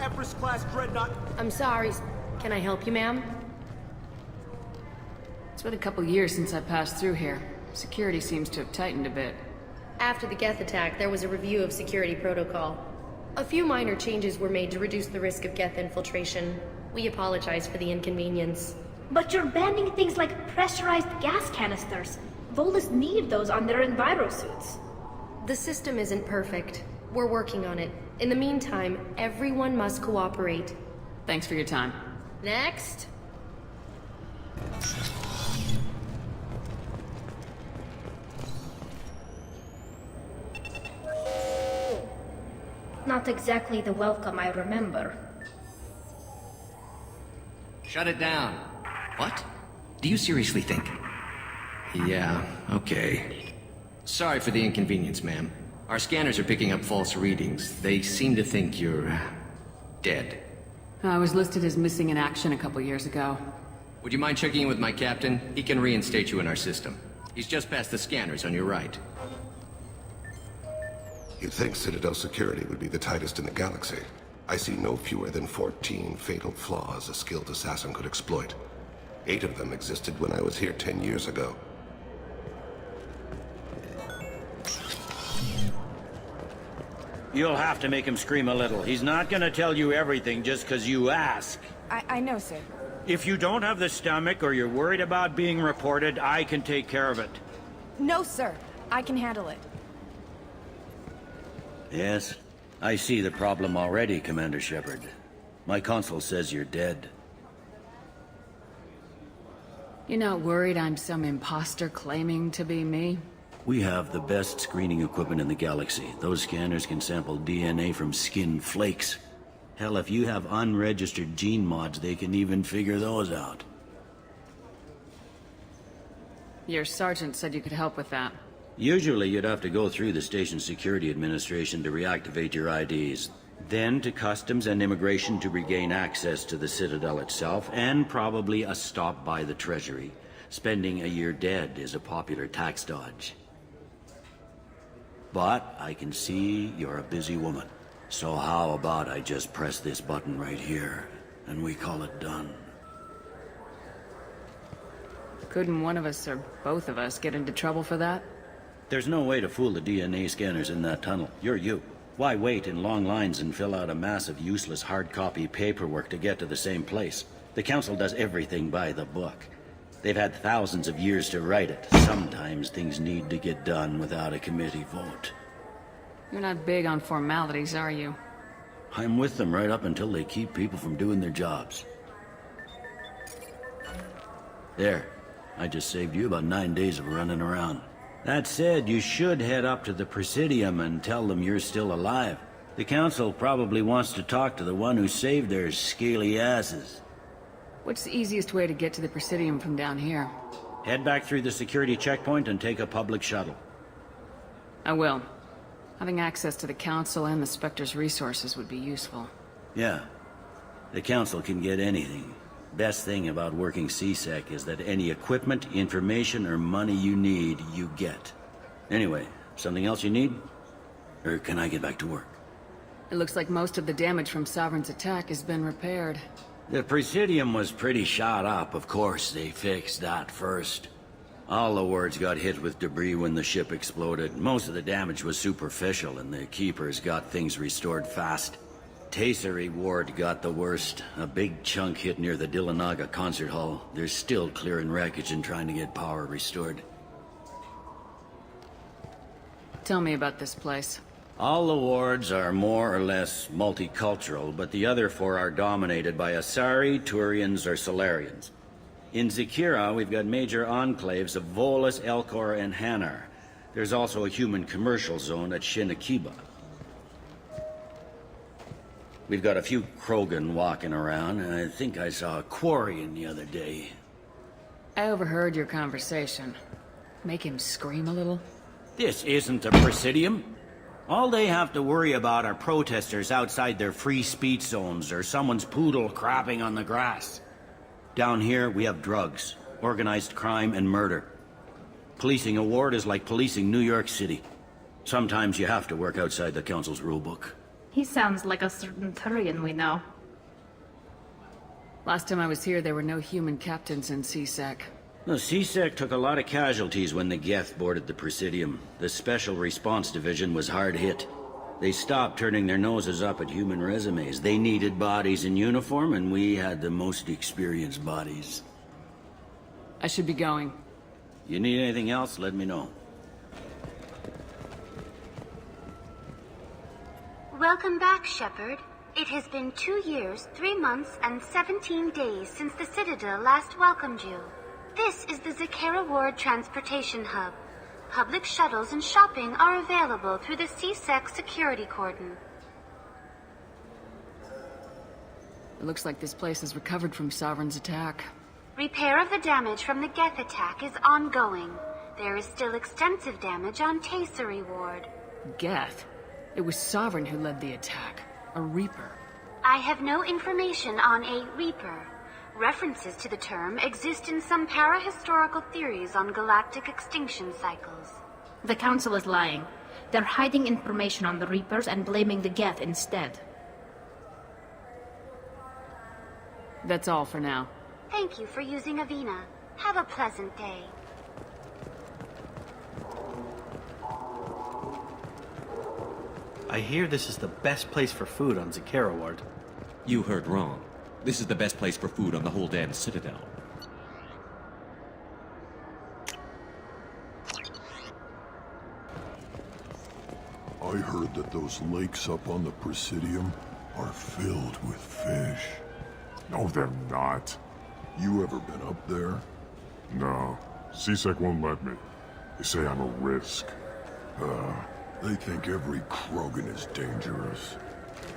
Empress-class dreadnought... I'm sorry. Can I help you, ma'am? It's been a couple years since I passed through here. Security seems to have tightened a bit. After the Geth attack, there was a review of security protocol. A few minor changes were made to reduce the risk of Geth infiltration. We apologize for the inconvenience. But you're banning things like pressurized gas canisters. Volus need those on their envirosuits. The system isn't perfect. We're working on it. In the meantime, everyone must cooperate. Thanks for your time. Next! Not exactly the welcome I remember. Shut it down. What? Do you seriously think? Yeah, okay. Sorry for the inconvenience, ma'am. Our scanners are picking up false readings. They seem to think you're... dead. I was listed as missing in action a couple years ago. Would you mind checking in with my captain? He can reinstate you in our system. He's just past the scanners on your right. You'd think Citadel security would be the tightest in the galaxy. I see no fewer than 14 fatal flaws a skilled assassin could exploit. 8 of them existed when I was here 10 years ago. You'll have to make him scream a little. He's not gonna tell you everything just because you ask. I know, sir. If you don't have the stomach or you're worried about being reported, I can take care of it. No, sir. I can handle it. Yes? I see the problem already, Commander Shepard. My console says you're dead. You're not worried I'm some imposter claiming to be me? We have the best screening equipment in the galaxy. Those scanners can sample DNA from skin flakes. Hell, if you have unregistered gene mods, they can even figure those out. Your sergeant said you could help with that. Usually you'd have to go through the station security administration to reactivate your IDs. Then to customs and immigration to regain access to the Citadel itself, and probably a stop by the Treasury. Spending a year dead is a popular tax dodge. But I can see you're a busy woman. So how about I just press this button right here, and we call it done? Couldn't one of us or both of us get into trouble for that? There's no way to fool the DNA scanners in that tunnel. You're you. Why wait in long lines and fill out a massive useless hard copy paperwork to get to the same place? The Council does everything by the book. They've had thousands of years to write it. Sometimes things need to get done without a committee vote. You're not big on formalities, are you? I'm with them right up until they keep people from doing their jobs. There. I just saved you about 9 days of running around. That said, you should head up to the Presidium and tell them you're still alive. The Council probably wants to talk to the one who saved their scaly asses. What's the easiest way to get to the Presidium from down here? Head back through the security checkpoint and take a public shuttle. I will. Having access to the Council and the Spectre's resources would be useful. Yeah. The Council can get anything. Best thing about working CSEC is that any equipment, information, or money you need, you get. Anyway, something else you need? Or can I get back to work? It looks like most of the damage from Sovereign's attack has been repaired. The Presidium was pretty shot up, of course. They fixed that first. All the wards got hit with debris when the ship exploded. Most of the damage was superficial, and the Keepers got things restored fast. Tasery Ward got the worst. A big chunk hit near the Dillanaga concert hall. They're still clearing wreckage and trying to get power restored. Tell me about this place. All the wards are more or less multicultural, but the other 4 are dominated by Asari, Turians, or Solarians. In Zakira, we've got major enclaves of Volus, Elcor, and Hanar. There's also a human commercial zone at Shinakiba. We've got a few Krogan walking around, and I think I saw a Quarian the other day. I overheard your conversation. Make him scream a little? This isn't a Presidium. All they have to worry about are protesters outside their free speech zones or someone's poodle crapping on the grass. Down here, we have drugs, organized crime, and murder. Policing a ward is like policing New York City. Sometimes you have to work outside the Council's rulebook. He sounds like a certain Turian we know. Last time I was here, there were no human captains in CSEC. The CSEC took a lot of casualties when the Geth boarded the Presidium. The Special Response Division was hard hit. They stopped turning their noses up at human resumes. They needed bodies in uniform, and we had the most experienced bodies. I should be going. You need anything else, let me know. Welcome back, Shepard. It has been 2 years, 3 months, and 17 days since the Citadel last welcomed you. This is the Zakera Ward Transportation Hub. Public shuttles and shopping are available through the CSEC security cordon. It looks like this place has recovered from Sovereign's attack. Repair of the damage from the Geth attack is ongoing. There is still extensive damage on Tasery Ward. Geth? It was Sovereign who led the attack. A Reaper. I have no information on a Reaper. References to the term exist in some para-historical theories on galactic extinction cycles. The Council is lying. They're hiding information on the Reapers and blaming the Geth instead. That's all for now. Thank you for using Avina. Have a pleasant day. I hear this is the best place for food on Zakera Ward. You heard wrong. This is the best place for food on the whole damn Citadel. I heard that those lakes up on the Presidium are filled with fish. No, they're not. You ever been up there? No. CSEC won't let me. They say I'm a risk. They think every Krogan is dangerous.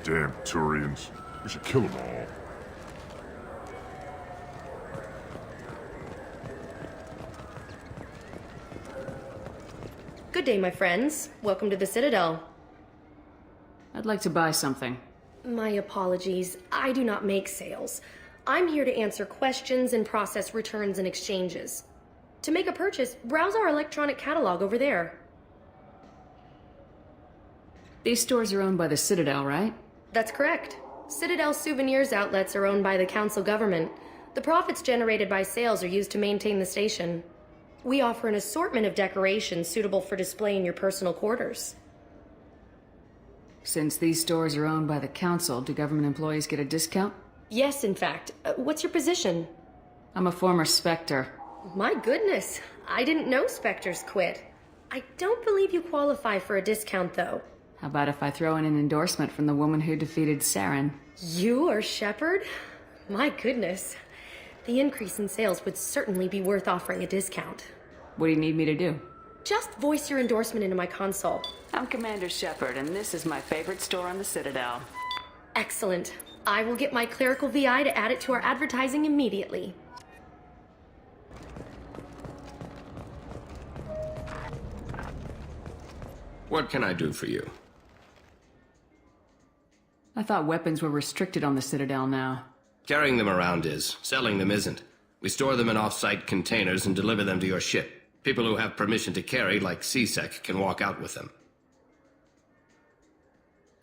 Damn Turians. We should kill them all. Good day, my friends. Welcome to the Citadel. I'd like to buy something. My apologies. I do not make sales. I'm here to answer questions and process returns and exchanges. To make a purchase, browse our electronic catalog over there. These stores are owned by the Citadel, right? That's correct. Citadel souvenirs outlets are owned by the Council government. The profits generated by sales are used to maintain the station. We offer an assortment of decorations suitable for display in your personal quarters. Since these stores are owned by the Council, do government employees get a discount? Yes, in fact. What's your position? I'm a former Spectre. My goodness. I didn't know Spectres quit. I don't believe you qualify for a discount, though. How about if I throw in an endorsement from the woman who defeated Saren? You are Shepard? My goodness. The increase in sales would certainly be worth offering a discount. What do you need me to do? Just voice your endorsement into my console. I'm Commander Shepard, and this is my favorite store on the Citadel. Excellent. I will get my clerical VI to add it to our advertising immediately. What can I do for you? I thought weapons were restricted on the Citadel now. Carrying them around is. Selling them isn't. We store them in off-site containers and deliver them to your ship. People who have permission to carry, like CSEC, can walk out with them.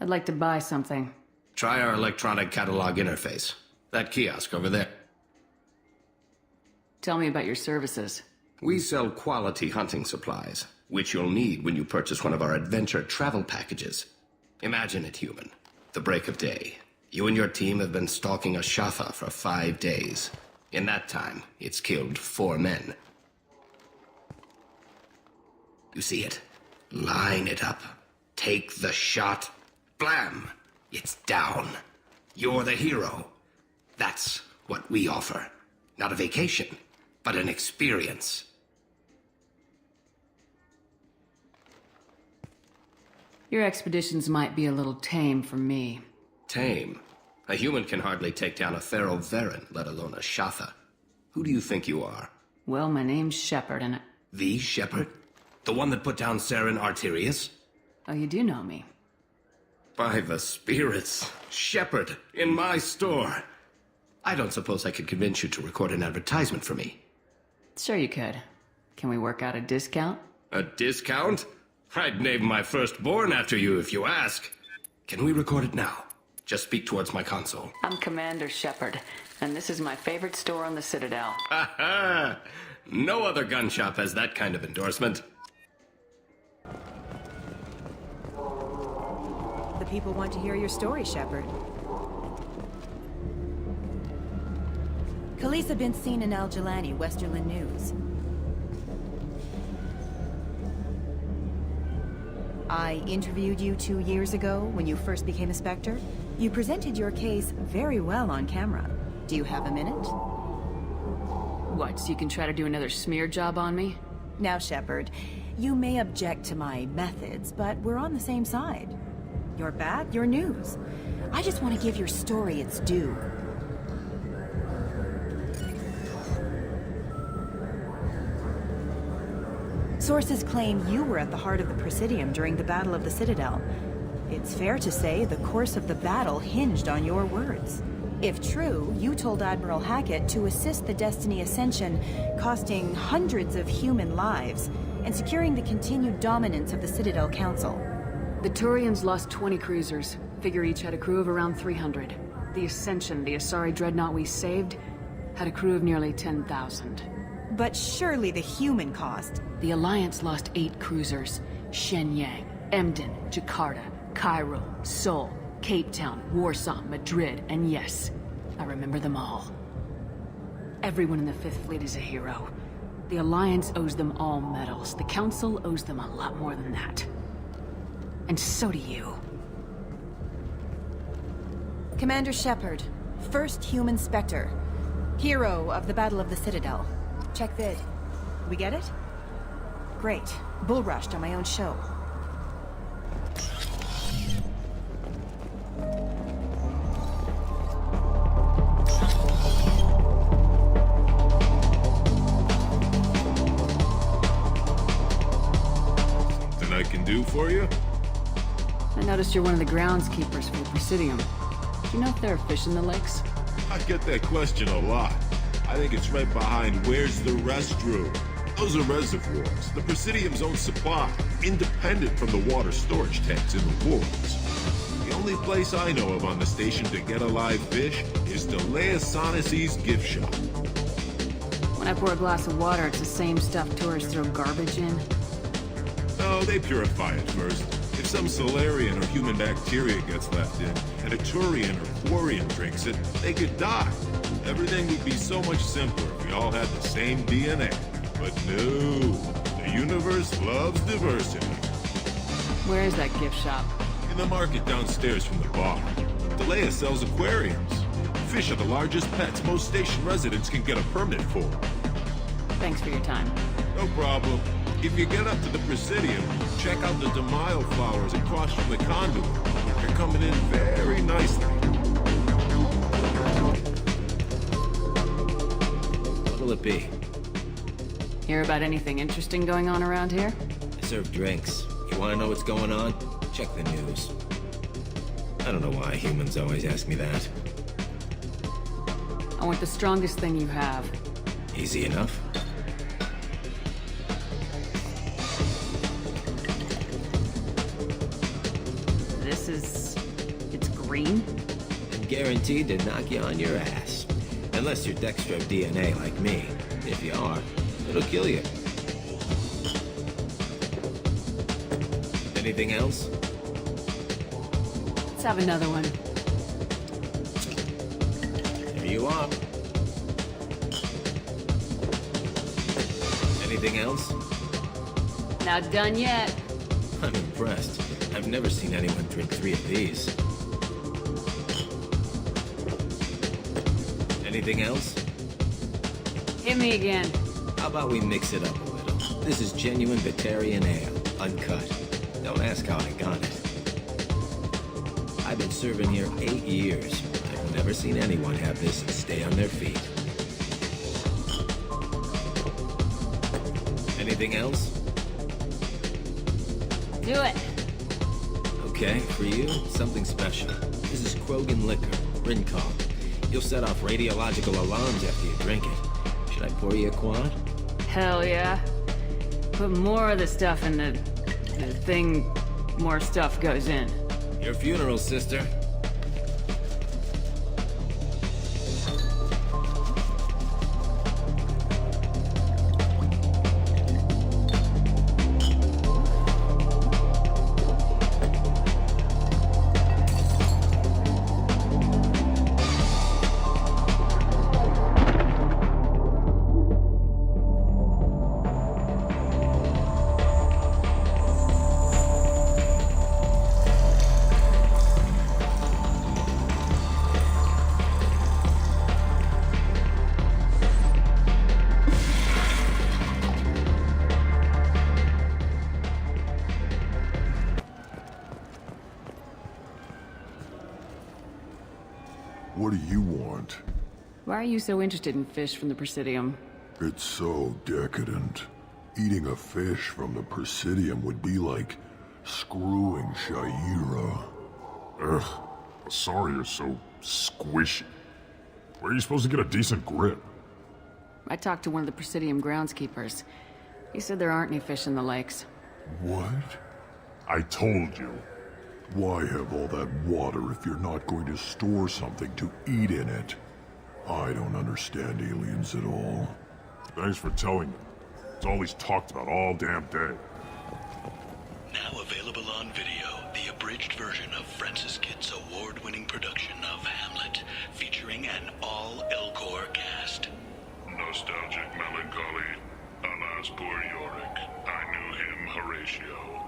I'd like to buy something. Try our electronic catalog interface. That kiosk over there. Tell me about your services. We sell quality hunting supplies, which you'll need when you purchase one of our adventure travel packages. Imagine it, human. The break of day. You and your team have been stalking a Shafa for 5 days. In that time, it's killed 4 men. You see it? Line it up. Take the shot. Blam! It's down. You're the hero. That's what we offer. Not a vacation, but an experience. Your expeditions might be a little tame for me. Tame? A human can hardly take down a Pharaoh Varen, let alone a Shatha. Who do you think you are? Well, my name's Shepard, and The Shepard? The one that put down Saren Arterius? Oh, you do know me. By the spirits. Shepard, in my store. I don't suppose I could convince you to record an advertisement for me. Sure you could. Can we work out a discount? A discount? I'd name my firstborn after you if you ask. Can we record it now? Just speak towards my console. I'm Commander Shepard, and this is my favorite store on the Citadel. Ha ha! No other gun shop has that kind of endorsement. The people want to hear your story, Shepard. Khaleesa been seen in Al Jalani, Westerland News. I interviewed you 2 years ago when you first became a Spectre. You presented your case very well on camera. Do you have a minute? What, so you can try to do another smear job on me? Now, Shepard, you may object to my methods, but we're on the same side. You're bad, you're news. I just want to give your story its due. Sources claim you were at the heart of the Presidium during the Battle of the Citadel. It's fair to say the course of the battle hinged on your words. If true, you told Admiral Hackett to assist the Destiny Ascension, costing hundreds of human lives, and securing the continued dominance of the Citadel Council. The Turians lost 20 cruisers. Figure each had a crew of around 300. The Ascension, the Asari dreadnought we saved, had a crew of nearly 10,000. But surely the human cost. The Alliance lost 8 cruisers. Shenyang, Emden, Jakarta, Cairo, Seoul, Cape Town, Warsaw, Madrid, and yes, I remember them all. Everyone in the Fifth Fleet is a hero. The Alliance owes them all medals. The Council owes them a lot more than that. And so do you. Commander Shepard, first human Spectre. Hero of the Battle of the Citadel. Check vid. We get it? Great. Bull rushed on my own show. Something I can do for you? I noticed you're one of the groundskeepers for the Presidium. Do you know if there are fish in the lakes? I get that question a lot. I think it's right behind where's the restroom. Those are reservoirs, the Presidium's own supply, independent from the water storage tanks in the wards. The only place I know of on the station to get a live fish is Delea Sonasy's gift shop. When I pour a glass of water, it's the same stuff tourists throw garbage in? No, they purify it first. If some Solarian or human bacteria gets left in, and a Turian or Quarian drinks it, they could die. Everything would be so much simpler if we all had the same DNA. But no, the universe loves diversity. Where is that gift shop? In the market downstairs from the bar. Delea sells aquariums. Fish are the largest pets most station residents can get a permit for. Thanks for your time. No problem. If you get up to the Presidium, check out the Demaio flowers across from the conduit. They're coming in very nicely. What'll it be? Hear about anything interesting going on around here? I serve drinks. You want to know what's going on? Check the news. I don't know why humans always ask me that. I want the strongest thing you have. Easy enough. It's green? And guaranteed to knock you on your ass. Unless you're Dextro DNA like me. If you are, it'll kill you. Anything else? Let's have another one. Here you are. Anything else? Not done yet. I'm impressed. I've never seen anyone drink 3 of these. Anything else? Hit me again. How about we mix it up a little? This is genuine Batarian ale, uncut. Don't ask how I got it. I've been serving here 8 years. I've never seen anyone have this and stay on their feet. Anything else? Do it. Okay, for you, something special. This is Krogan liquor, Rincon. You'll set off radiological alarms after you drink it. Should I pour you a quad? Hell yeah. Put more of the stuff in the thing more stuff goes in. Your funeral, sister. What do you want? Why are you so interested in fish from the Presidium? It's so decadent. Eating a fish from the Presidium would be like screwing Shaira. Ugh, sorry you're so squishy. Where are you supposed to get a decent grip? I talked to one of the Presidium groundskeepers. He said there aren't any fish in the lakes. What? I told you. Why have all that water if you're not going to store something to eat in it? I don't understand aliens at all. Thanks for telling me. It's all he's talked about all damn day. Now available on video, the abridged version of Francis Kidd's award-winning production of Hamlet, featuring an all-Elcor cast. Nostalgic melancholy, alas poor Yorick. I knew him, Horatio.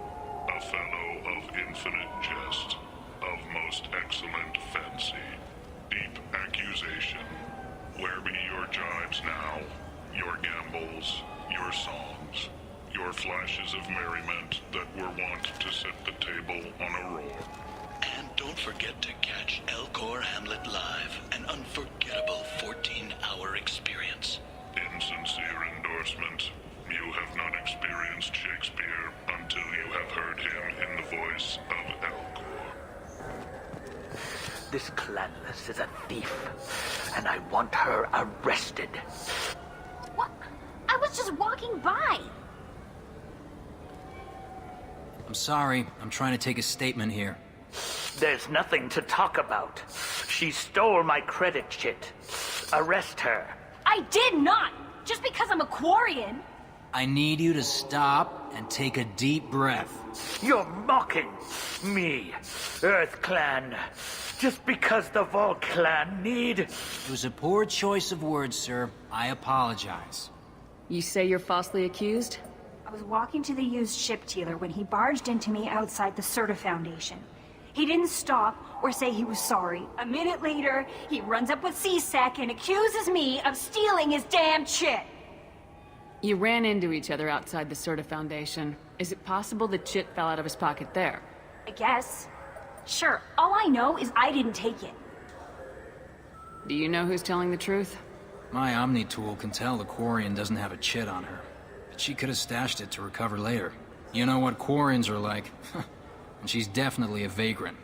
A fellow of infinite jest, of most excellent fancy, deep accusation. Where be your jibes now, your gambols, your songs, your flashes of merriment that were wont to set the table on a roar? And don't forget to catch Elcor Hamlet Live, an unforgettable 14-hour experience. In sincere endorsement, you have not experienced Shakespeare until you have heard him in the voice of Elcor. This Clanless is a thief, and I want her arrested. What? I was just walking by. I'm sorry. I'm trying to take a statement here. There's nothing to talk about. She stole my credit chit. Arrest her. I did not! Just because I'm a Quarian. I need you to stop and take a deep breath. You're mocking me, Earth Clan. Just because the Vol Clan need... It was a poor choice of words, sir. I apologize. You say you're falsely accused? I was walking to the used ship dealer when he barged into me outside the Serta Foundation. He didn't stop or say he was sorry. A minute later, he runs up with C-Sec and accuses me of stealing his damn chit. You ran into each other outside the Serta Foundation. Is it possible the chit fell out of his pocket there? I guess. Sure, all I know is I didn't take it. Do you know who's telling the truth? My Omni tool can tell the Quarian doesn't have a chit on her. But she could have stashed it to recover later. You know what Quarians are like. And she's definitely a vagrant.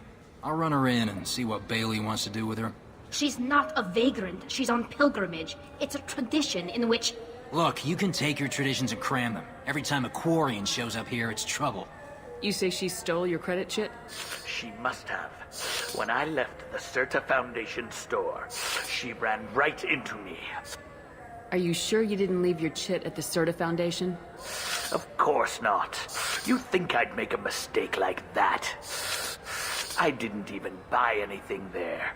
I'll run her in and see what Bailey wants to do with her. She's not a vagrant. She's on pilgrimage. It's a tradition in which... Look, you can take your traditions and cram them. Every time a Quarian shows up here, it's trouble. You say she stole your credit chit? She must have. When I left the Serta Foundation store, she ran right into me. Are you sure you didn't leave your chit at the Serta Foundation? Of course not. You think I'd make a mistake like that? I didn't even buy anything there.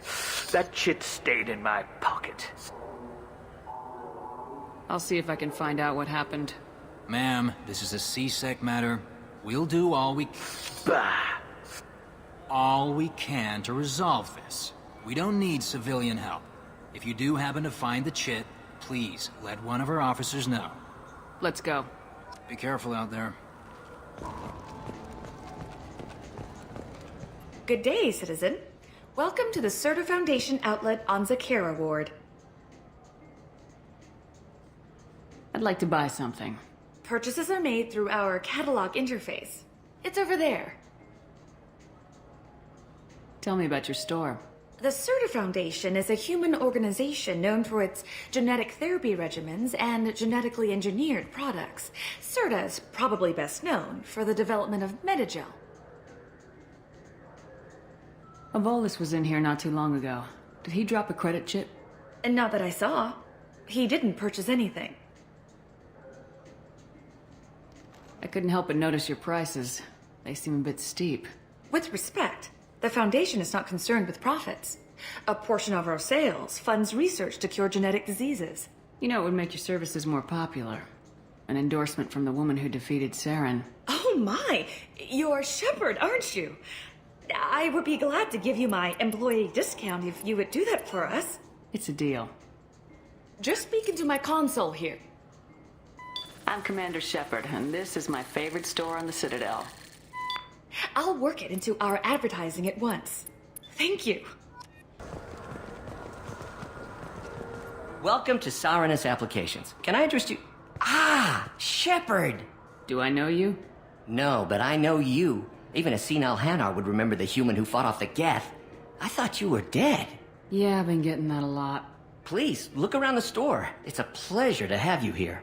That chit stayed in my pocket. I'll see if I can find out what happened. Ma'am, this is a C-Sec matter. We'll do all we... Bah! All we can to resolve this. We don't need civilian help. If you do happen to find the chit, please let one of our officers know. Let's go. Be careful out there. Good day, citizen. Welcome to the Serta Foundation outlet on Zakera Ward. I'd like to buy something. Purchases are made through our catalog interface. It's over there. Tell me about your store. The Serta Foundation is a human organization known for its genetic therapy regimens and genetically engineered products. Serta is probably best known for the development of Metagel. Avolis was in here not too long ago. Did he drop a credit chip? And not that I saw. He didn't purchase anything. I couldn't help but notice your prices. They seem a bit steep. With respect, the Foundation is not concerned with profits. A portion of our sales funds research to cure genetic diseases. You know, it would make your services more popular. An endorsement from the woman who defeated Saren. Oh my! You're Shepard, aren't you? I would be glad to give you my employee discount if you would do that for us. It's a deal. Just speak into my console here. I'm Commander Shepard, and this is my favorite store on the Citadel. I'll work it into our advertising at once. Thank you. Welcome to Sarenus Applications. Can I interest you? Ah, Shepard! Do I know you? No, but I know you. Even a senile Hanar would remember the human who fought off the Geth. I thought you were dead. Yeah, I've been getting that a lot. Please, look around the store. It's a pleasure to have you here.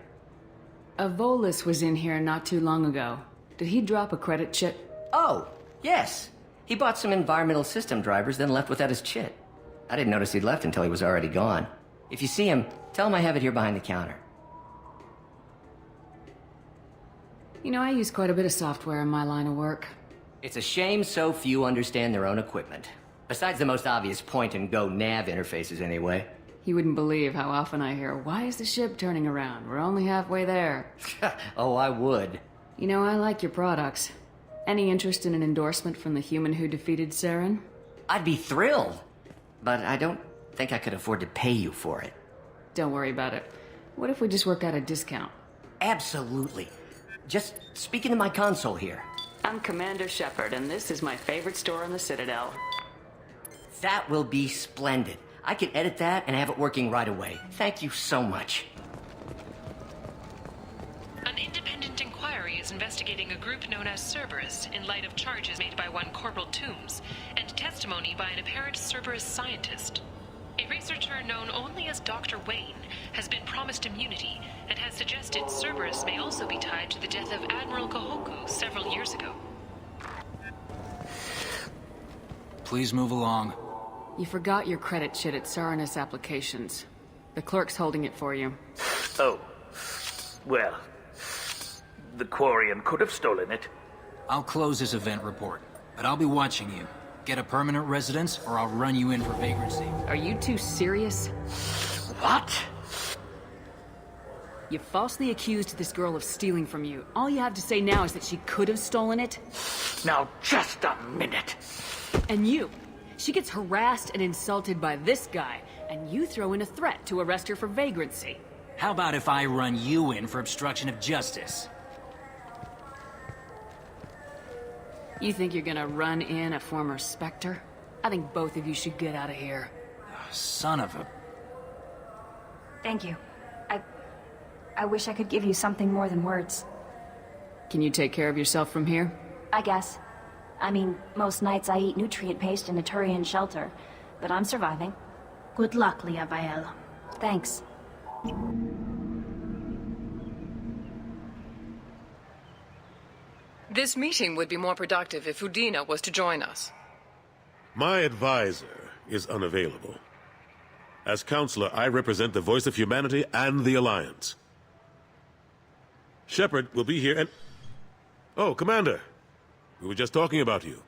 Avolis was in here not too long ago. Did he drop a credit chip? Oh, yes. He bought some environmental system drivers, then left without his chit. I didn't notice he'd left until he was already gone. If you see him, tell him I have it here behind the counter. You know, I use quite a bit of software in my line of work. It's a shame so few understand their own equipment. Besides the most obvious point-and-go nav interfaces, anyway. You wouldn't believe how often I hear, "Why is the ship turning around? We're only halfway there." Oh, I would. You know, I like your products. Any interest in an endorsement from the human who defeated Saren? I'd be thrilled. But I don't think I could afford to pay you for it. Don't worry about it. What if we just work out a discount? Absolutely. Just speak into my console here. I'm Commander Shepard, and this is my favorite store on the Citadel. That will be splendid. I can edit that and have it working right away. Thank you so much. An independent inquiry is investigating a group known as Cerberus in light of charges made by one Corporal Toombs and testimony by an apparent Cerberus scientist. A researcher known only as Dr. Wayne has been promised immunity and has suggested Cerberus may also be tied to the death of Admiral Kahoku several years ago. Please move along. You forgot your credit chit at Sarenus Applications. The clerk's holding it for you. Oh. Well, the Quarian could have stolen it. I'll close this event report, but I'll be watching you. Get a permanent residence, or I'll run you in for vagrancy. Are you two serious? What? You falsely accused this girl of stealing from you. All you have to say now is that she could have stolen it? Now, just a minute. And you. She gets harassed and insulted by this guy, and you throw in a threat to arrest her for vagrancy. How about if I run you in for obstruction of justice? You think you're gonna run in a former Spectre? I think both of you should get out of here. Son of a... Thank you. I wish I could give you something more than words. Can you take care of yourself from here? I guess. I mean, most nights I eat nutrient paste in a Turian shelter, but I'm surviving. Good luck, Liabael. Thanks. This meeting would be more productive if Udina was to join us. My advisor is unavailable. As counselor, I represent the voice of humanity and the Alliance. Shepard will be here and... Oh, Commander. We were just talking about you.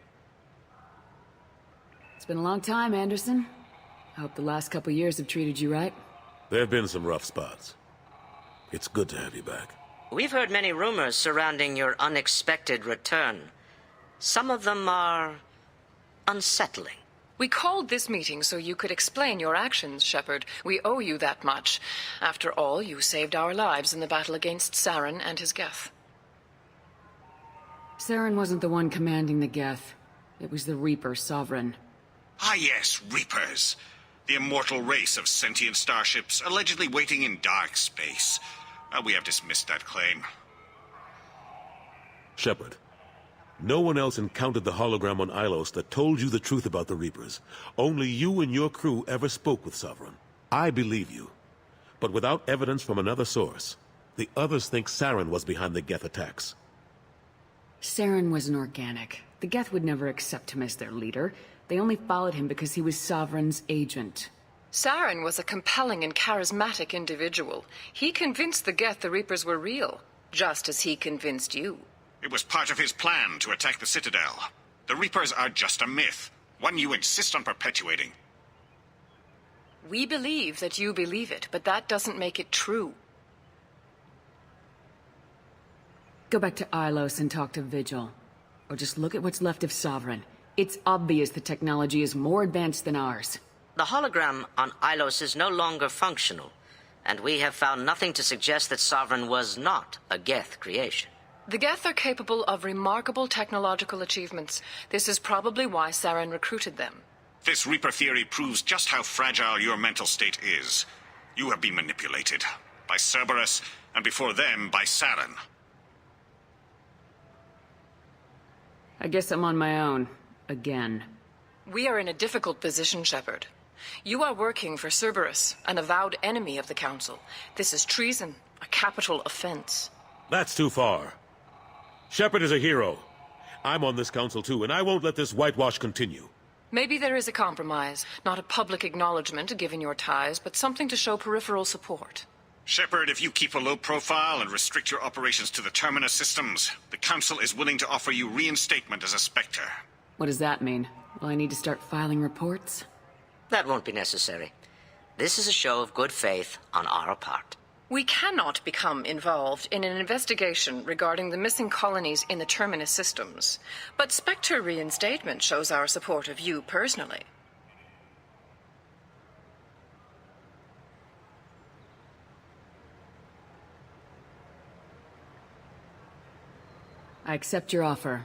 It's been a long time, Anderson. I hope the last couple years have treated you right. There have been some rough spots. It's good to have you back. We've heard many rumors surrounding your unexpected return. Some of them are unsettling. We called this meeting so you could explain your actions, Shepard. We owe you that much. After all, you saved our lives in the battle against Saren and his Geth. Saren wasn't the one commanding the Geth. It was the Reaper Sovereign. Ah yes, Reapers. The immortal race of sentient starships allegedly waiting in dark space. We have dismissed that claim. Shepard, no one else encountered the hologram on Ilos that told you the truth about the Reapers. Only you and your crew ever spoke with Sovereign. I believe you. But without evidence from another source, the others think Saren was behind the Geth attacks. Saren was an organic. The Geth would never accept him as their leader. They only followed him because he was Sovereign's agent. Saren was a compelling and charismatic individual. He convinced the Geth the Reapers were real, just as he convinced you. It was part of his plan to attack the Citadel. The Reapers are just a myth, one you insist on perpetuating. We believe that you believe it, but that doesn't make it true. Go back to Ilos and talk to Vigil. Or just look at what's left of Sovereign. It's obvious the technology is more advanced than ours. The hologram on Ilos is no longer functional, and we have found nothing to suggest that Sovereign was not a Geth creation. The Geth are capable of remarkable technological achievements. This is probably why Saren recruited them. This Reaper theory proves just how fragile your mental state is. You have been manipulated. By Cerberus, and before them, by Saren. I guess I'm on my own. Again. We are in a difficult position, Shepard. You are working for Cerberus, an avowed enemy of the Council. This is treason, a capital offense. That's too far. Shepard is a hero. I'm on this council too, and I won't let this whitewash continue. Maybe there is a compromise. Not a public acknowledgement given your ties, but something to show peripheral support. Shepard, if you keep a low profile and restrict your operations to the Terminus systems, the Council is willing to offer you reinstatement as a Spectre. What does that mean? Will I need to start filing reports? That won't be necessary. This is a show of good faith on our part. We cannot become involved in an investigation regarding the missing colonies in the Terminus systems, but Spectre reinstatement shows our support of you personally. I accept your offer.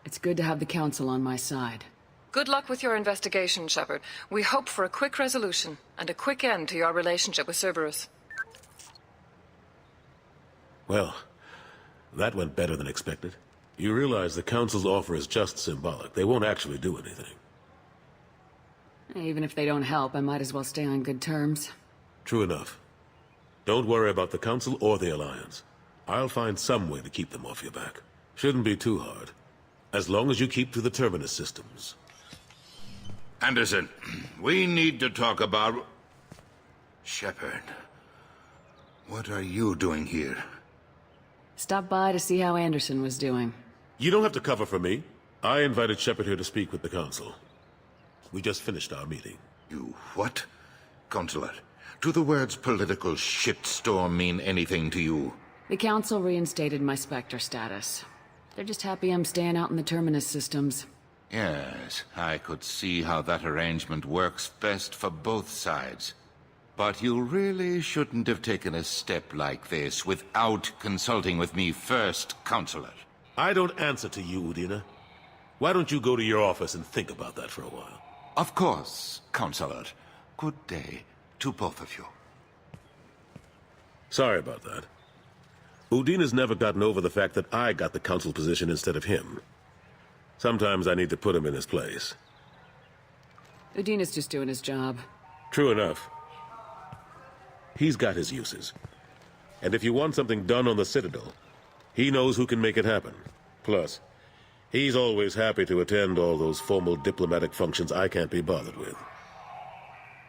It's good to have the Council on my side. Good luck with your investigation, Shepard. We hope for a quick resolution and a quick end to your relationship with Cerberus. Well, that went better than expected. You realize the Council's offer is just symbolic. They won't actually do anything. Even if they don't help, I might as well stay on good terms. True enough. Don't worry about the Council or the Alliance. I'll find some way to keep them off your back. Shouldn't be too hard. As long as you keep to the Terminus systems. Anderson, we need to talk about... Shepard. What are you doing here? Stop by to see how Anderson was doing. You don't have to cover for me. I invited Shepard here to speak with the Council. We just finished our meeting. You what? Consular, do the words political shitstorm mean anything to you? The Council reinstated my Spectre status. They're just happy I'm staying out in the Terminus systems. Yes, I could see how that arrangement works best for both sides. But you really shouldn't have taken a step like this without consulting with me first, Consular. I don't answer to you, Udina. Why don't you go to your office and think about that for a while? Of course, Consular. Good day to both of you. Sorry about that. Udina's never gotten over the fact that I got the Council position instead of him. Sometimes I need to put him in his place. Udina's just doing his job. True enough. He's got his uses. And if you want something done on the Citadel, he knows who can make it happen. Plus, he's always happy to attend all those formal diplomatic functions I can't be bothered with.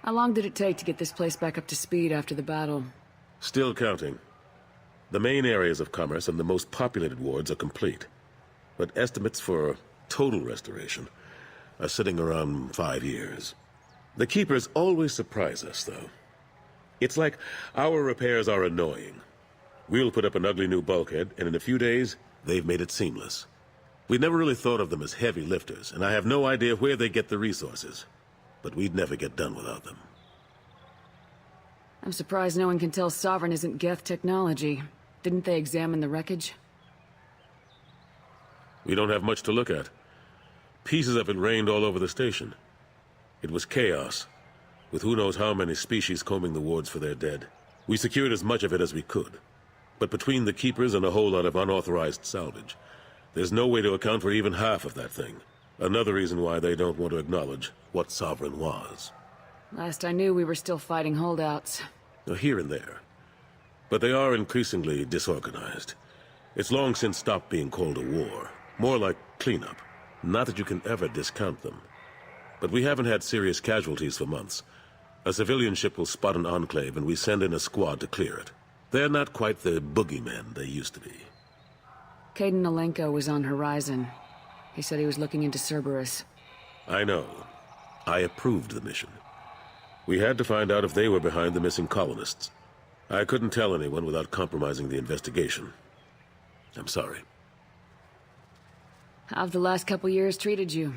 How long did it take to get this place back up to speed after the battle? Still counting. The main areas of commerce and the most populated wards are complete. But estimates for total restoration are sitting around 5 years. The Keepers always surprise us, though. It's like our repairs are annoying. We'll put up an ugly new bulkhead, and in a few days, they've made it seamless. We never really thought of them as heavy lifters, and I have no idea where they get the resources. But we'd never get done without them. I'm surprised no one can tell Sovereign isn't Geth technology. Didn't they examine the wreckage? We don't have much to look at. Pieces of it rained all over the station. It was chaos, with who knows how many species combing the wards for their dead. We secured as much of it as we could. But between the Keepers and a whole lot of unauthorized salvage, there's no way to account for even half of that thing. Another reason why they don't want to acknowledge what Sovereign was. Last I knew, we were still fighting holdouts. Here and there. But they are increasingly disorganized. It's long since stopped being called a war. More like cleanup. Not that you can ever discount them. but we haven't had serious casualties for months. A civilian ship will spot an enclave, and we send in a squad to clear it. They're not quite the boogeymen they used to be. Caden Alenko was on Horizon. He said he was looking into Cerberus. I know. I approved the mission. We had to find out if they were behind the missing colonists. I couldn't tell anyone without compromising the investigation. I'm sorry. How've the last couple years treated you?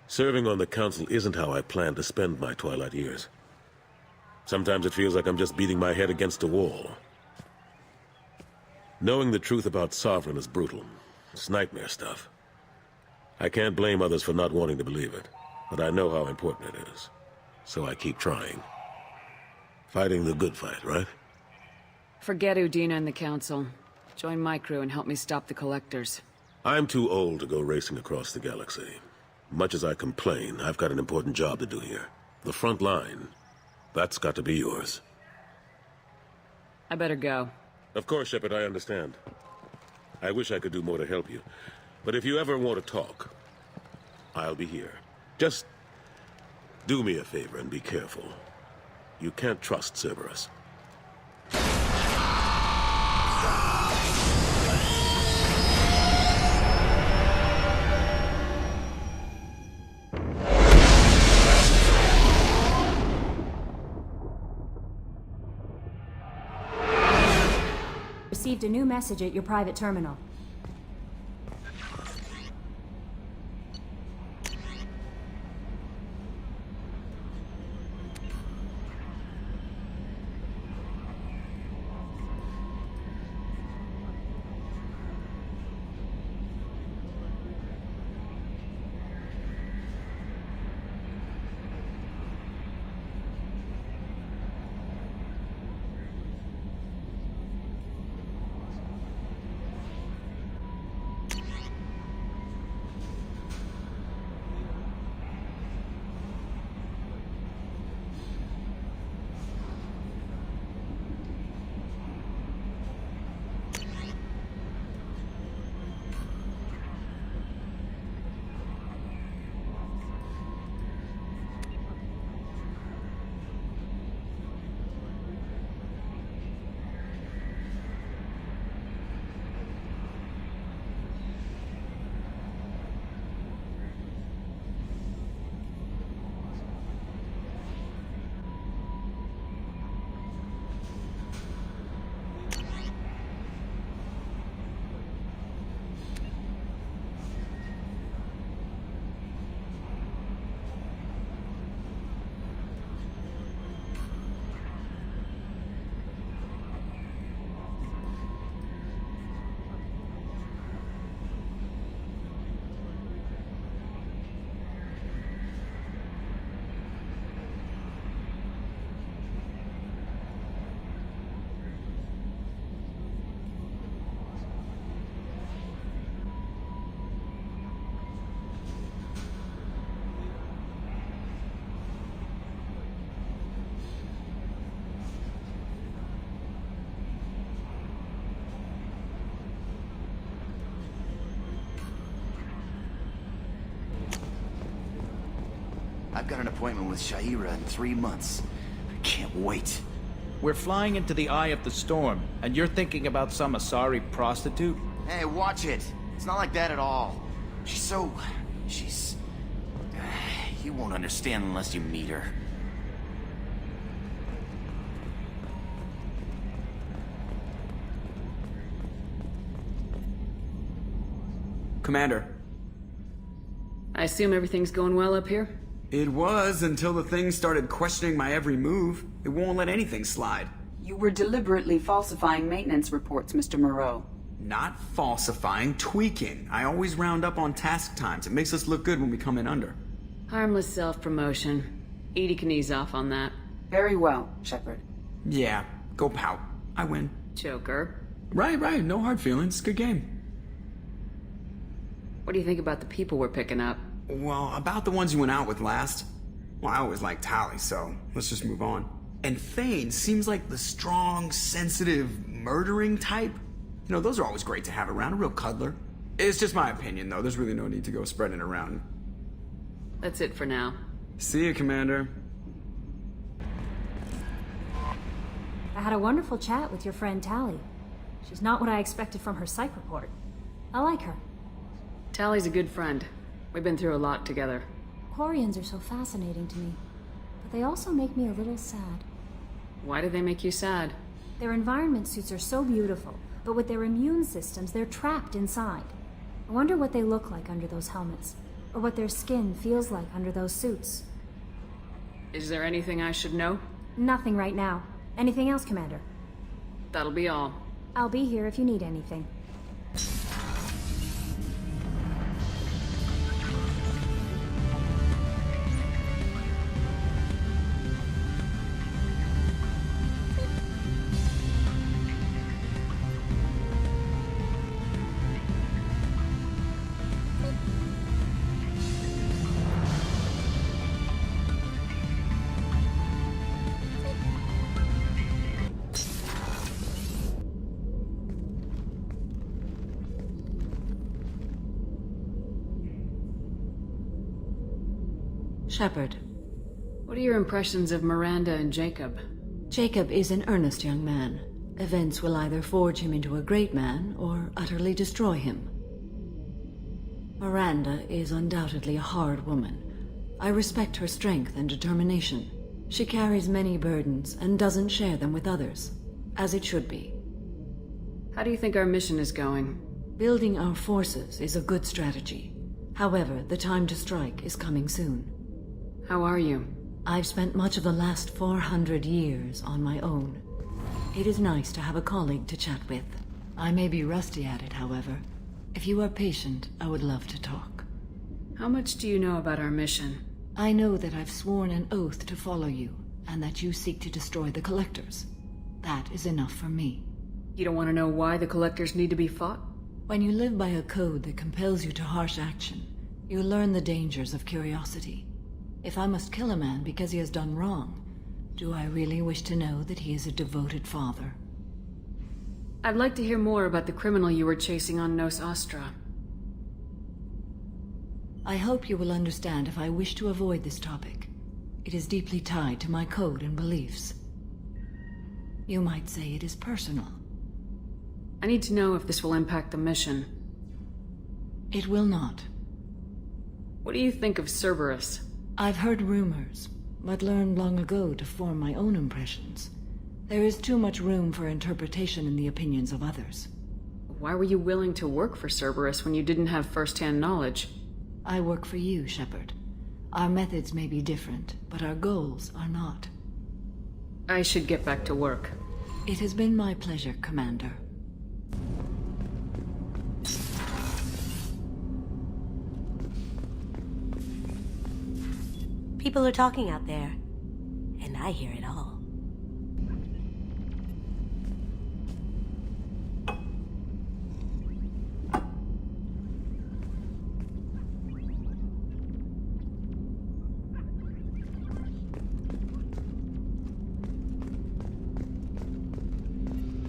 Serving on the Council isn't how I plan to spend my twilight years. Sometimes it feels like I'm just beating my head against a wall. Knowing the truth about Sovereign is brutal. It's nightmare stuff. I can't blame others for not wanting to believe it, but I know how important it is. So I keep trying. Fighting the good fight, right? Forget Udina and the Council. Join my crew and help me stop the Collectors. I'm too old to go racing across the galaxy. Much as I complain, I've got an important job to do here. The front line. That's got to be yours. I better go. Of course, Shepard, I understand. I wish I could do more to help you. But if you ever want to talk, I'll be here. Just do me a favor and be careful. You can't trust Cerberus. Received a new message at your private terminal. I've got an appointment with Shaira in 3 months. I can't wait. We're flying into the eye of the storm, and you're thinking about some Asari prostitute? Hey, watch it. It's not like that at all. She's... You won't understand unless you meet her. Commander. I assume everything's going well up here? It was until the thing started questioning my every move. It won't let anything slide. You were deliberately falsifying maintenance reports, Mr. Moreau. Not falsifying, tweaking. I always round up on task times. It makes us look good when we come in under. Harmless self-promotion. Edie can ease off on that. Very well, Shepard. Yeah, go pout. I win. Joker. Right. No hard feelings. Good game. What do you think about the people we're picking up? Well, about the ones you went out with last. Well, I always liked Tally, so let's just move on. And Thane seems like the strong, sensitive, murdering type. You know, those are always great to have around, a real cuddler. It's just my opinion, though. There's really no need to go spreading it around. That's it for now. See you, Commander. I had a wonderful chat with your friend Tally. She's not what I expected from her psych report. I like her. Tally's a good friend. We've been through a lot together. Quarians are so fascinating to me, but they also make me a little sad. Why do they make you sad? Their environment suits are so beautiful, but with their immune systems, they're trapped inside. I wonder what they look like under those helmets, or what their skin feels like under those suits. Is there anything I should know? Nothing right now. Anything else, Commander? That'll be all. I'll be here if you need anything. Shepard. What are your impressions of Miranda and Jacob? Jacob is an earnest young man. Events will either forge him into a great man or utterly destroy him. Miranda is undoubtedly a hard woman. I respect her strength and determination. She carries many burdens and doesn't share them with others, as it should be. How do you think our mission is going? Building our forces is a good strategy. However, the time to strike is coming soon. How are you? I've spent much of the last 400 years on my own. It is nice to have a colleague to chat with. I may be rusty at it, however. If you are patient, I would love to talk. How much do you know about our mission? I know that I've sworn an oath to follow you, and that you seek to destroy the Collectors. That is enough for me. You don't want to know why the Collectors need to be fought? When you live by a code that compels you to harsh action, you learn the dangers of curiosity. If I must kill a man because he has done wrong, do I really wish to know that he is a devoted father? I'd like to hear more about the criminal you were chasing on Nos Astra. I hope you will understand if I wish to avoid this topic. It is deeply tied to my code and beliefs. You might say it is personal. I need to know if this will impact the mission. It will not. What do you think of Cerberus? I've heard rumors, but learned long ago to form my own impressions. There is too much room for interpretation in the opinions of others. Why were you willing to work for Cerberus when you didn't have first-hand knowledge? I work for you, Shepard. Our methods may be different, but our goals are not. I should get back to work. It has been my pleasure, Commander. People are talking out there, and I hear it all.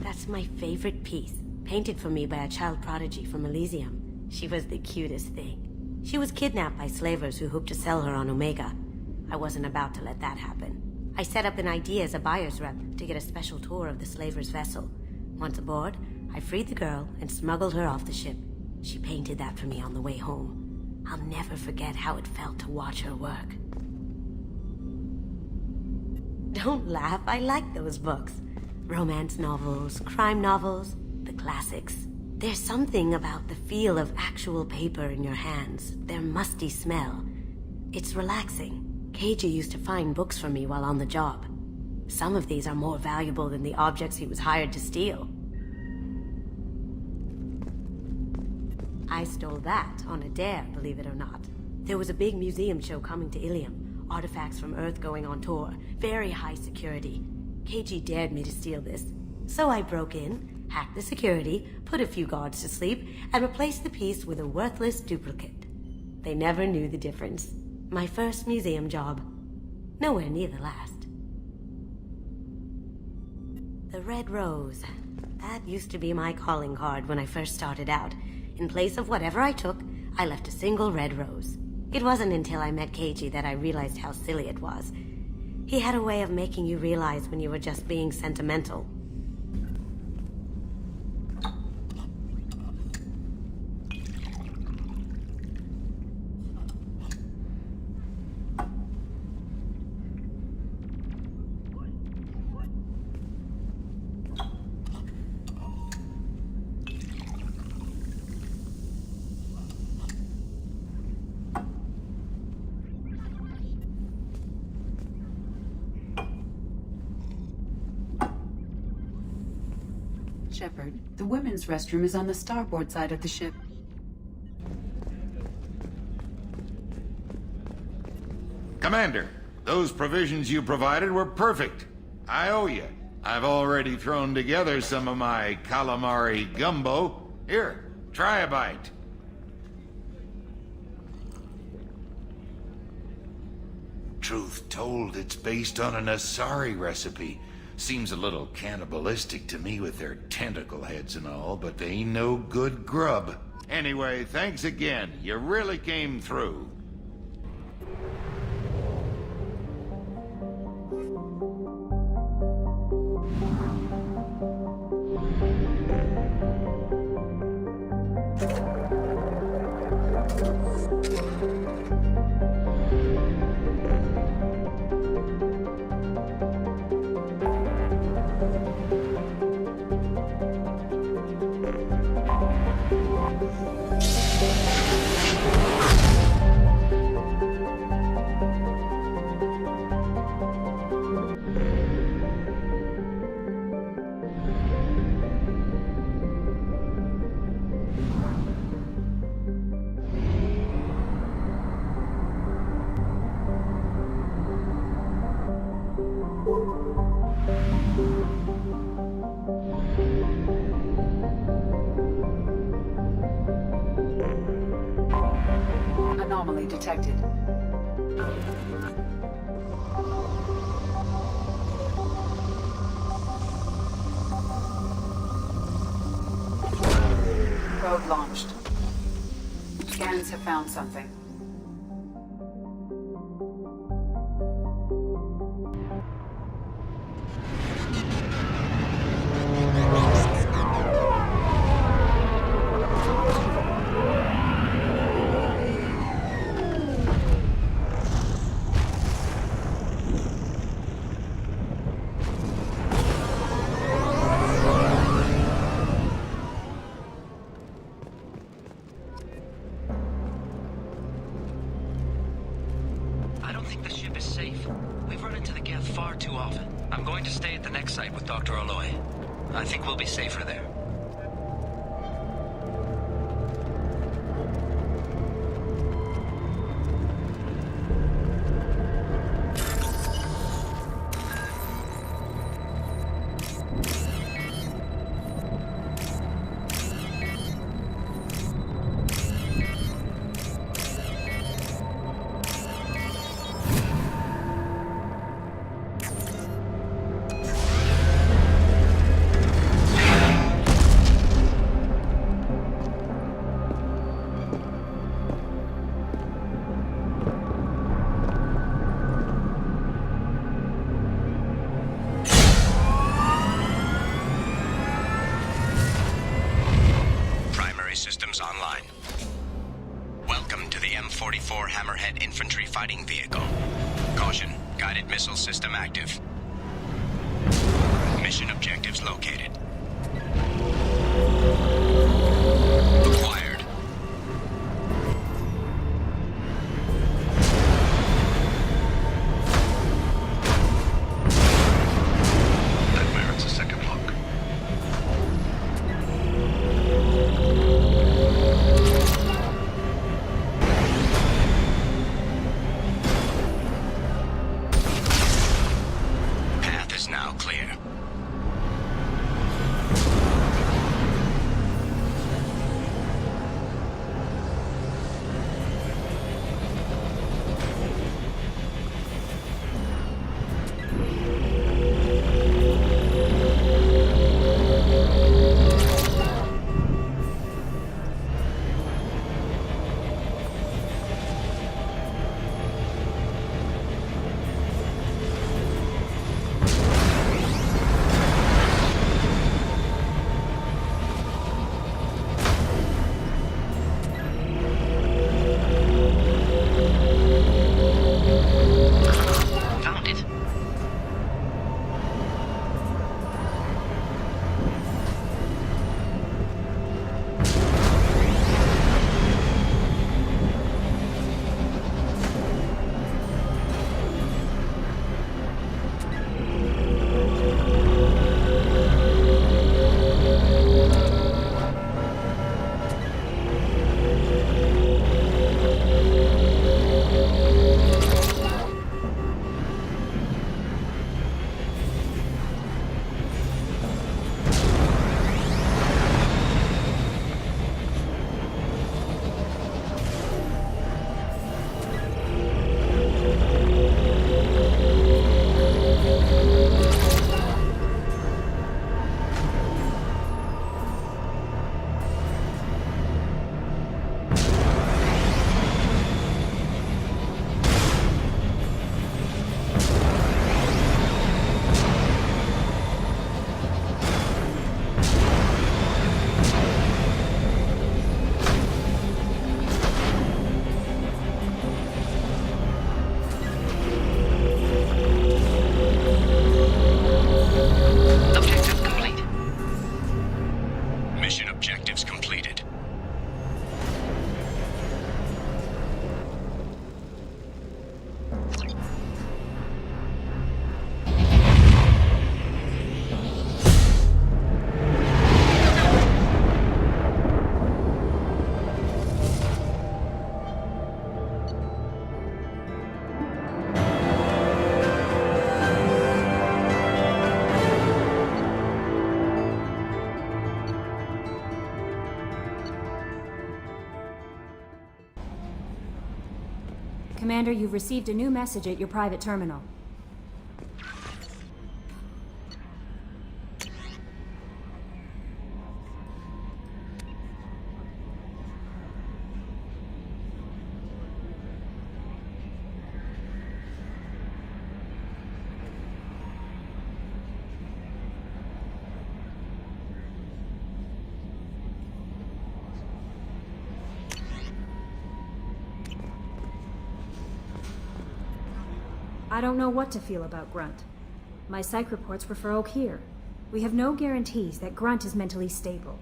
That's my favorite piece, painted for me by a child prodigy from Elysium. She was the cutest thing. She was kidnapped by slavers who hoped to sell her on Omega. I wasn't about to let that happen. I set up an idea as a buyer's rep to get a special tour of the slaver's vessel. Once aboard, I freed the girl and smuggled her off the ship. She painted that for me on the way home. I'll never forget how it felt to watch her work. Don't laugh, I like those books. Romance novels, crime novels, the classics. There's something about the feel of actual paper in your hands, their musty smell. It's relaxing. Keiji used to find books for me while on the job. Some of these are more valuable than the objects he was hired to steal. I stole that on a dare, believe it or not. There was a big museum show coming to Ilium. Artifacts from Earth going on tour. Very high security. Keiji dared me to steal this. So I broke in, hacked the security, put a few guards to sleep, and replaced the piece with a worthless duplicate. They never knew the difference. My first museum job. Nowhere near the last. The Red Rose. That used to be my calling card when I first started out. In place of whatever I took, I left a single red rose. It wasn't until I met Keiji that I realized how silly it was. He had a way of making you realize when you were just being sentimental. Shepard, the women's restroom is on the starboard side of the ship. Commander, those provisions you provided were perfect. I owe you. I've already thrown together some of my calamari gumbo. Here, try a bite. Truth told, it's based on an Asari recipe. Seems a little cannibalistic to me with their tentacle heads and all, but they ain't no good grub. Anyway, thanks again. You really came through. Anomaly detected. Probe launched. Scans have found something. I don't think the ship is safe. We've run into the Geth far too often. I'm going to stay at the next site with Dr. Aloy. I think we'll be safer there. Systems online. Welcome to the M44 Hammerhead Infantry Fighting Vehicle. Caution, guided missile system active. Mission objectives located. Acquired. That merits a second look. Now clear. Commander, you've received a new message at your private terminal. I don't know what to feel about Grunt. My psych reports refer Oak here. We have no guarantees that Grunt is mentally stable.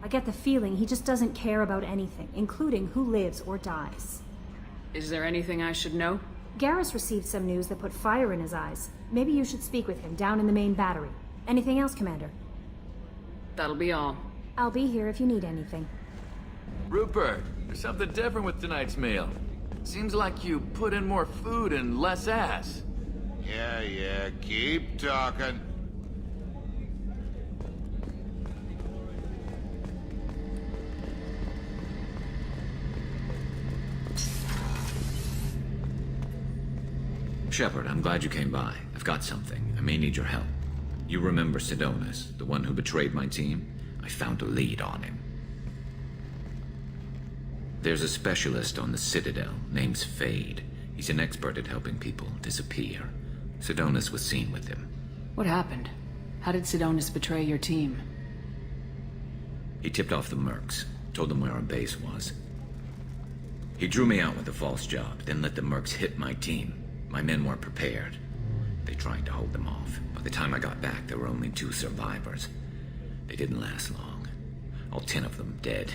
I get the feeling he just doesn't care about anything, including who lives or dies. Is there anything I should know? Garrus received some news that put fire in his eyes. Maybe you should speak with him down in the main battery. Anything else, Commander? That'll be all. I'll be here if you need anything. Rupert, there's something different with tonight's meal. Seems like you put in more food and less ass. Yeah, keep talking. Shepard, I'm glad you came by. I've got something. I may need your help. You remember Sidonis, the one who betrayed my team? I found a lead on him. There's a specialist on the Citadel, name's Fade. He's an expert at helping people disappear. Sidonis was seen with him. What happened? How did Sidonis betray your team? He tipped off the mercs, told them where our base was. He drew me out with a false job, then let the mercs hit my team. My men weren't prepared. They tried to hold them off. By the time I got back, there were only 2 survivors. They didn't last long. All 10 of them dead.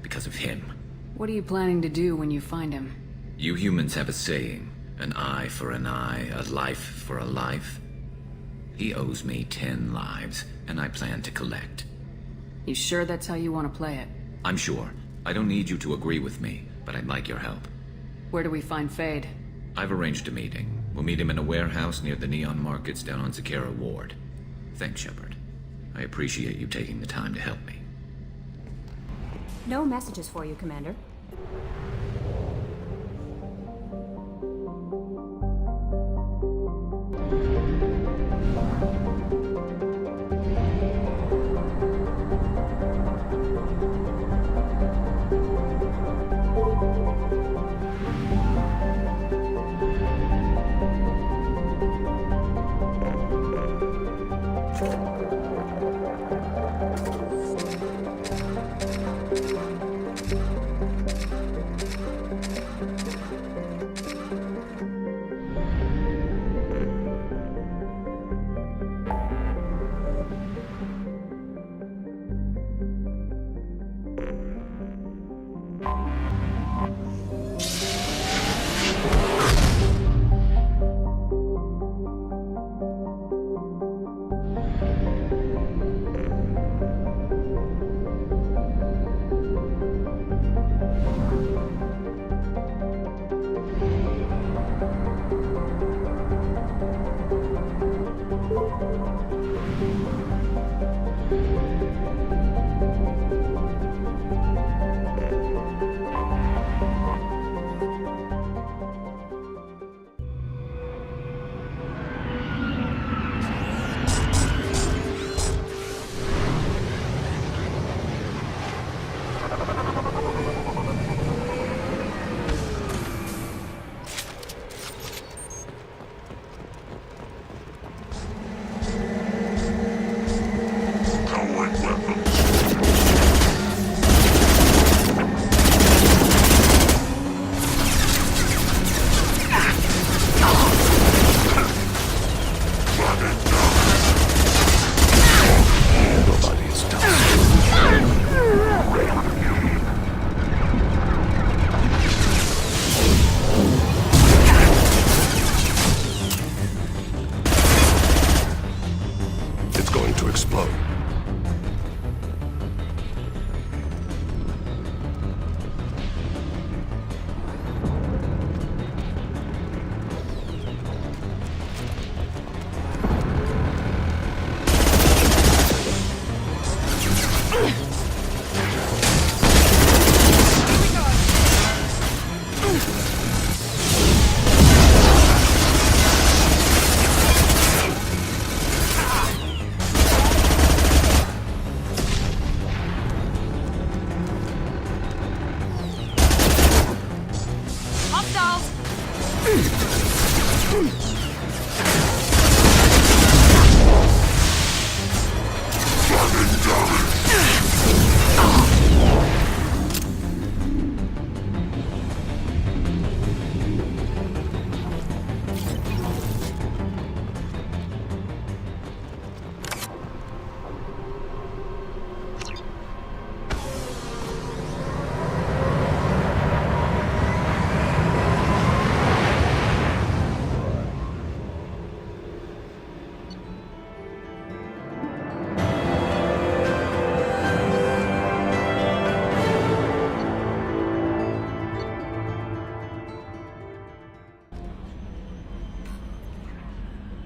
Because of him. What are you planning to do when you find him? You humans have a saying, an eye for an eye, a life for a life. He owes me 10 lives, and I plan to collect. You sure that's how you want to play it? I'm sure. I don't need you to agree with me, but I'd like your help. Where do we find Fade? I've arranged a meeting. We'll meet him in a warehouse near the Neon Markets down on Zakera Ward. Thanks, Shepard. I appreciate you taking the time to help me. No messages for you, Commander.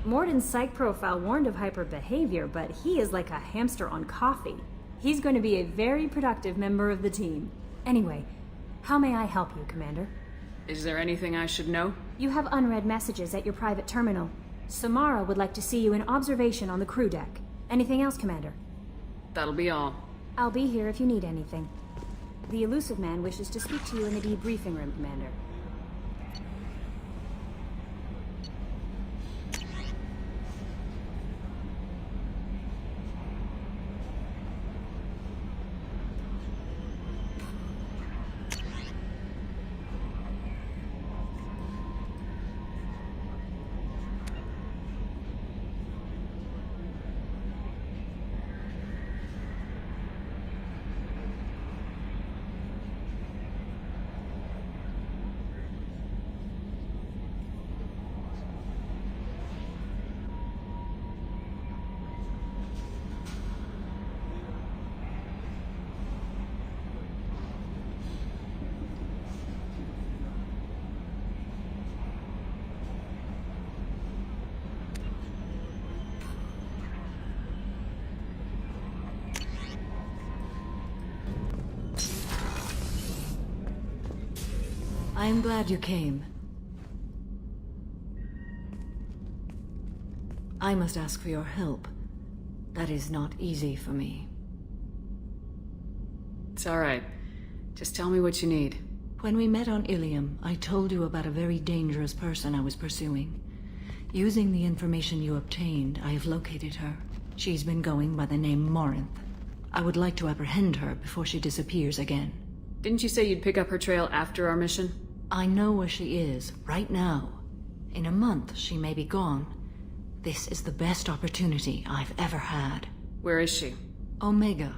Morden's psych profile warned of hyper behavior, but he is like a hamster on coffee. He's going to be a very productive member of the team. Anyway, how may I help you, Commander? Is there anything I should know? You have unread messages at your private terminal. Samara would like to see you in observation on the crew deck. Anything else, Commander? That'll be all. I'll be here if you need anything. The elusive man wishes to speak to you in the debriefing room, Commander. I am glad you came. I must ask for your help. That is not easy for me. It's alright. Just tell me what you need. When we met on Ilium, I told you about a very dangerous person I was pursuing. Using the information you obtained, I have located her. She's been going by the name Morinth. I would like to apprehend her before she disappears again. Didn't you say you'd pick up her trail after our mission? I know where she is, right now. In a month, she may be gone. This is the best opportunity I've ever had. Where is she? Omega,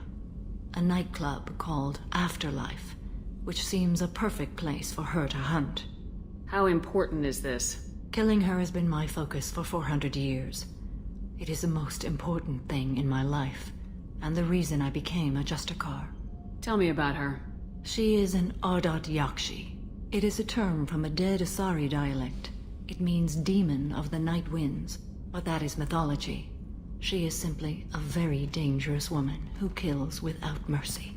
a nightclub called Afterlife, which seems a perfect place for her to hunt. How important is this? Killing her has been my focus for 400 years. It is the most important thing in my life, and the reason I became a Justicar. Tell me about her. She is an Ardat Yakshi. It is a term from a dead Asari dialect. It means demon of the night winds, but that is mythology. She is simply a very dangerous woman who kills without mercy.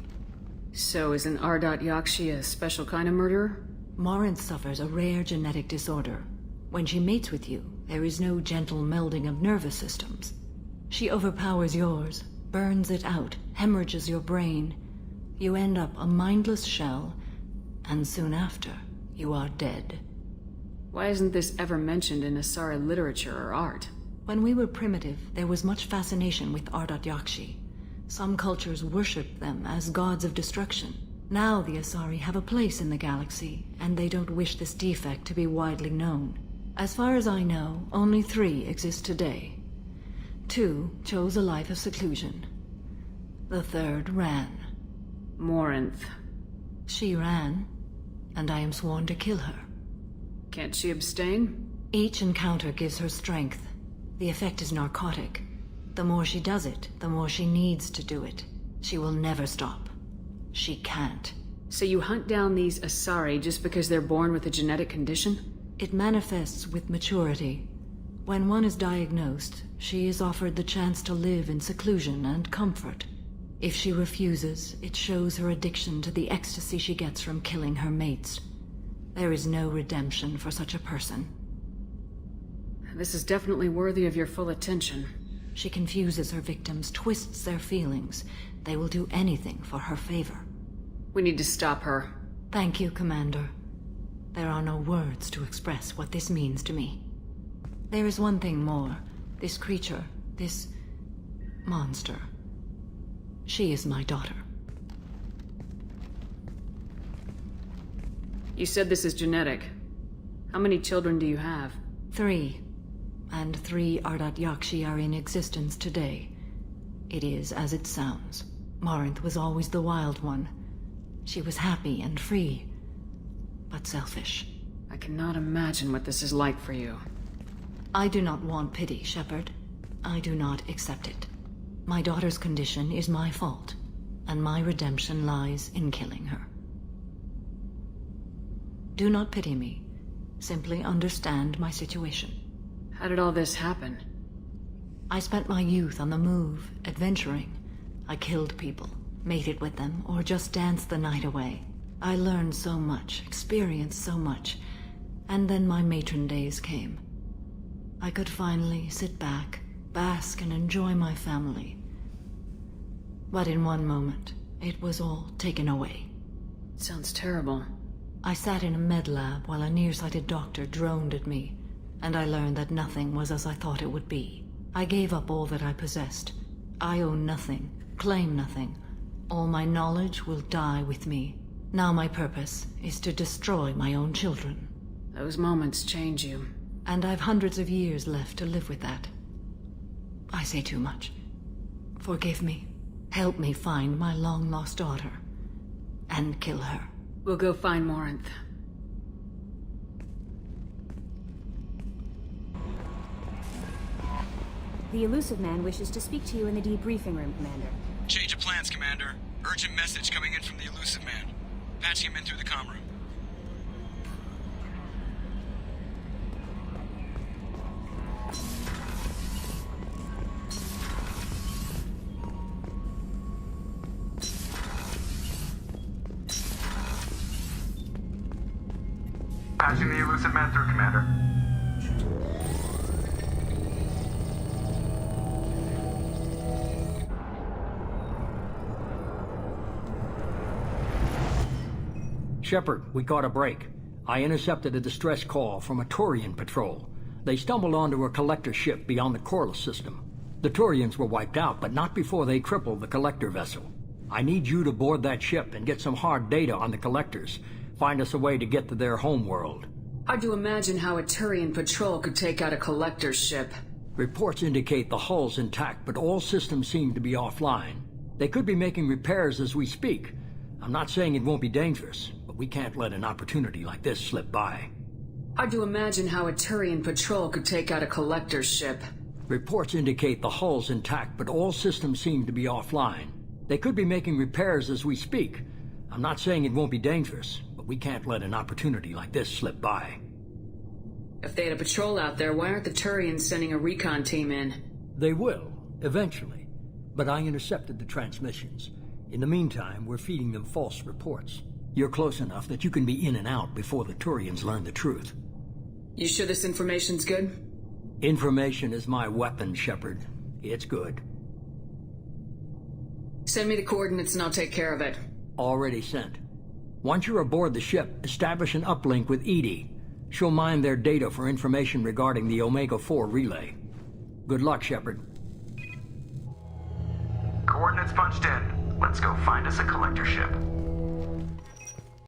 So is an Ardat Yakshi a special kind of murderer? Morinth suffers a rare genetic disorder. When she mates with you, there is no gentle melding of nervous systems. She overpowers yours, burns it out, hemorrhages your brain. You end up a mindless shell, and soon after, you are dead. Why isn't this ever mentioned in Asari literature or art? When we were primitive, there was much fascination with Ardat Yakshi. Some cultures worshipped them as gods of destruction. Now the Asari have a place in the galaxy, and they don't wish this defect to be widely known. As far as I know, only 3 exist today. 2 chose a life of seclusion. The 3rd ran. Morinth. She ran, and I am sworn to kill her. Can't she abstain? Each encounter gives her strength. The effect is narcotic. The more she does it, the more she needs to do it. She will never stop. She can't. So you hunt down these Asari just because they're born with a genetic condition? It manifests with maturity. When one is diagnosed, she is offered the chance to live in seclusion and comfort. If she refuses, it shows her addiction to the ecstasy she gets from killing her mates. There is no redemption for such a person. This is definitely worthy of your full attention. She confuses her victims, twists their feelings. They will do anything for her favor. We need to stop her. Thank you, Commander. There are no words to express what this means to me. There is one thing more. This creature, this monster. She is my daughter. You said this is genetic. How many children do you have? 3. And 3 Ardat Yakshi are in existence today. It is as it sounds. Morinth was always the wild one. She was happy and free, but selfish. I cannot imagine what this is like for you. I do not want pity, Shepard. I do not accept it. My daughter's condition is my fault, and my redemption lies in killing her. Do not pity me. Simply understand my situation. How did all this happen? I spent my youth on the move, adventuring. I killed people, mated with them, or just danced the night away. I learned so much, experienced so much, and then my matron days came. I could finally sit back, bask and enjoy my family. But in one moment, it was all taken away. Sounds terrible. I sat in a med lab while a nearsighted doctor droned at me, and I learned that nothing was as I thought it would be. I gave up all that I possessed. I own nothing, claim nothing. All my knowledge will die with me. Now my purpose is to destroy my own children. Those moments change you. And I've hundreds of years left to live with that. I say too much. Forgive me. Help me find my long-lost daughter. And kill her. We'll go find Morinth. The Elusive Man wishes to speak to you in the debriefing room, Commander. Change of plans, Commander. Urgent message coming in from the Elusive Man. Patching him in through the comm room. Patching the Elusive Man through, Commander. Shepard, we caught a break. I intercepted a distress call from a Turian patrol. They stumbled onto a collector ship beyond the Corliss system. The Turians were wiped out, but not before they crippled the collector vessel. I need you to board that ship and get some hard data on the collectors. Find us a way to get to their homeworld. Hard to imagine how a Turian patrol could take out a collector's ship. Reports indicate the hull's intact, but all systems seem to be offline. They could be making repairs as we speak. I'm not saying it won't be dangerous, but we can't let an opportunity like this slip by. Hard to imagine how a Turian patrol could take out a collector's ship. Reports indicate the hull's intact, but all systems seem to be offline. They could be making repairs as we speak. I'm not saying it won't be dangerous, but we can't let an opportunity like this slip by. If they had a patrol out there, why aren't the Turians sending a recon team in? They will, eventually. But I intercepted the transmissions. In the meantime, we're feeding them false reports. You're close enough that you can be in and out before the Turians learn the truth. You sure this information's good? Information is my weapon, Shepard. It's good. Send me the coordinates and I'll take care of it. Already sent. Once you're aboard the ship, establish an uplink with Edie. She'll mine their data for information regarding the Omega-4 relay. Good luck, Shepard. Coordinates punched in. Let's go find us a collector ship.